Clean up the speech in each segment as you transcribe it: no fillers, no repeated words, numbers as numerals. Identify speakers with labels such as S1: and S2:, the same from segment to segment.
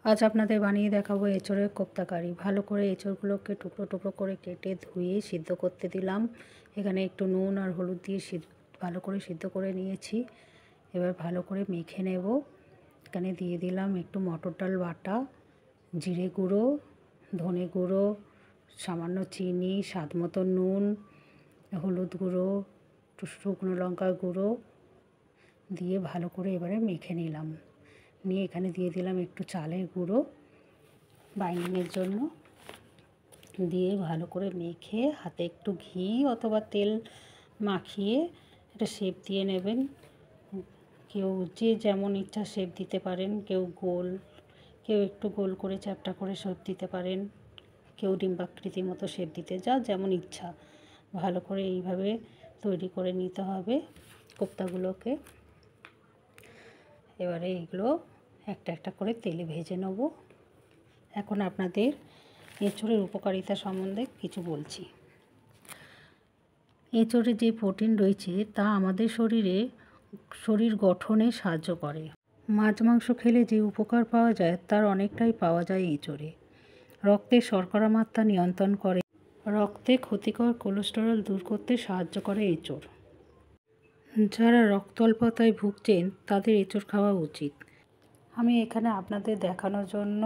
S1: আজ আপনাদের বানিয়ে দেখাবো এঁচোড়ের কোপ্তা কারি। ভালো করে এঁচোড়গুলোকে টুকরো টুকরো করে কেটে ধুয়ে সিদ্ধ করতে দিলাম। এখানে একটু নুন আর হলুদ দিয়ে ভালো করে সিদ্ধ করে নিয়েছি। এবার ভালো করে মেখে নেব। এখানে দিয়ে দিলাম একটু মটর ডাল বাটা, জিরে গুঁড়ো, ধনে গুঁড়ো, সামান্য চিনি, স্বাদ মতো নুন, হলুদ গুঁড়ো, একটু শুকনো লঙ্কার গুঁড়ো দিয়ে ভালো করে এবারে মেখে নিলাম। নিয়ে এখানে দিয়ে দিলাম একটু চালের গুঁড়ো বাইন্ডিংয়ের জন্য, দিয়ে ভালো করে মেখে হাতে একটু ঘি অথবা তেল মাখিয়ে একটা শেপ দিয়ে নেবেন। কেউ যে যেমন ইচ্ছা শেপ দিতে পারেন, কেউ গোল, কেউ একটু গোল করে চ্যাপ্টা করে শেপ দিতে পারেন, কেউ ডিম্বাকৃতির মতো শেপ দিতে, যা যেমন ইচ্ছা। ভালো করে এইভাবে তৈরি করে নিতে হবে কোপ্তাগুলোকে। এবারে এগুলো একটা একটা করে তেলে ভেজে নেব। এখন আপনাদের এঁচোড়ের উপকারিতা সম্বন্ধে কিছু বলছি। এঁচোড়ে যে প্রোটিন রয়েছে তা আমাদের শরীর গঠনে সাহায্য করে। মাছ মাংস খেলে যে উপকার পাওয়া যায় তার অনেকটাই পাওয়া যায় এঁচোড়ে। রক্তে শর্করা মাত্রা নিয়ন্ত্রণ করে, রক্তে ক্ষতিকর কোলেস্টেরল দূর করতে সাহায্য করে এঁচোড়। যারা রক্তাল্পতায় ভুগছেন তাদের এঁচোড় খাওয়া উচিত। আমি এখানে আপনাদের দেখানোর জন্য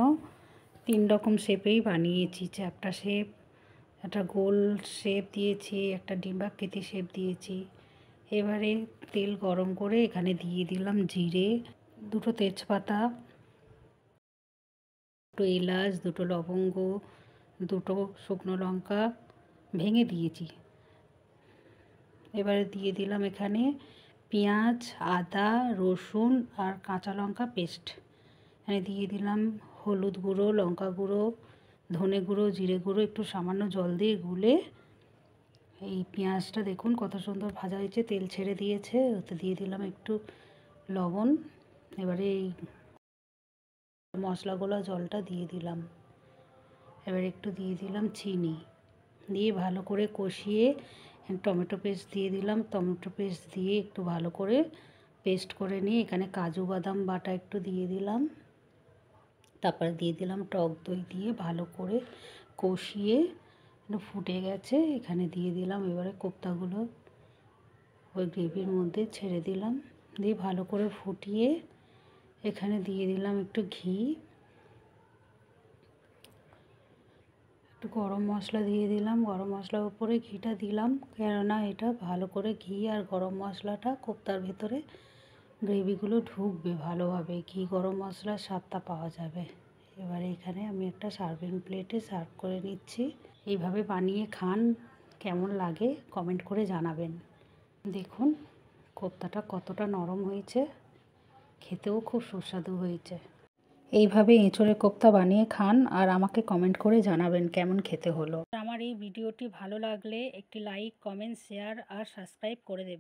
S1: 3 রকম শেপেই বানিয়েছি। চ্যাপ্টা শেপ, একটা গোল শেপ দিয়েছি, একটা ডিম্বাকৃতি শেপ দিয়েছি। এবারে তেল গরম করে এখানে দিয়ে দিলাম জিরে, 2টো তেজপাতা, 2 এলাচ, 2টো লবঙ্গ, 2টো শুকনো লঙ্কা ভেঙে দিয়েছি। এবারে দিয়ে দিলাম এখানে পেঁয়াজ, আদা, রসুন আর কাঁচা লঙ্কা পেস্ট। এখানে দিয়ে দিলাম হলুদ গুঁড়ো, লঙ্কা গুঁড়ো, ধনে গুঁড়ো, জিরে গুঁড়ো, একটু সামান্য জল দিয়ে গুলে এই পেঁয়াজটা দেখুন কত সুন্দর ভাজা হয়েছে, তেল ছেড়ে দিয়েছে। ওতে দিয়ে দিলাম একটু লবণ। এবারে এই মশলাগুলো জলটা দিয়ে দিলাম। এবার একটু দিয়ে দিলাম চিনি, দিয়ে ভালো করে কষিয়ে টমেটো পেস্ট দিয়ে দিলাম। টমেটো পেস্ট দিয়ে একটু ভালো করে পেস্ট করে নিয়ে এখানে কাজু বাদাম বাটা একটু দিয়ে দিলাম। তারপরে দিয়ে দিলাম টক দই, দিয়ে ভালো করে কষিয়ে ফুটে গেছে। এখানে দিয়ে দিলাম এবারে কোপ্তাগুলো ওই গ্রেভির মধ্যে ছেড়ে দিলাম, দিয়ে ভালো করে ফুটিয়ে এখানে দিয়ে দিলাম একটু ঘি, একটু গরম মশলা দিয়ে দিলাম। গরম মশলার উপরে ঘিটা দিলাম কেননা এটা ভালো করে ঘি আর গরম মশলাটা কোপ্তার ভেতরে গ্রেভিগুলো ঢুকবে ভালোভাবে, ঘি গরম মশলার স্বাদটা পাওয়া যাবে। এবারে এখানে আমি একটা সার্ভিং প্লেটে সার্ভ করে নিচ্ছি। এইভাবে বানিয়ে খান, কেমন লাগে কমেন্ট করে জানাবেন। দেখুন কোপ্তাটা কতটা নরম হয়েছে, খেতেও খুব সুস্বাদু হয়েছে। এইভাবে এঁচোড়ের কোপ্তা বানিয়ে খান আর আমাকে কমেন্ট করে জানাবেন কেমন খেতে হলো। আমার এই ভিডিওটি ভালো লাগলে একটি লাইক, কমেন্ট, শেয়ার আর সাবস্ক্রাইব করে দেবেন।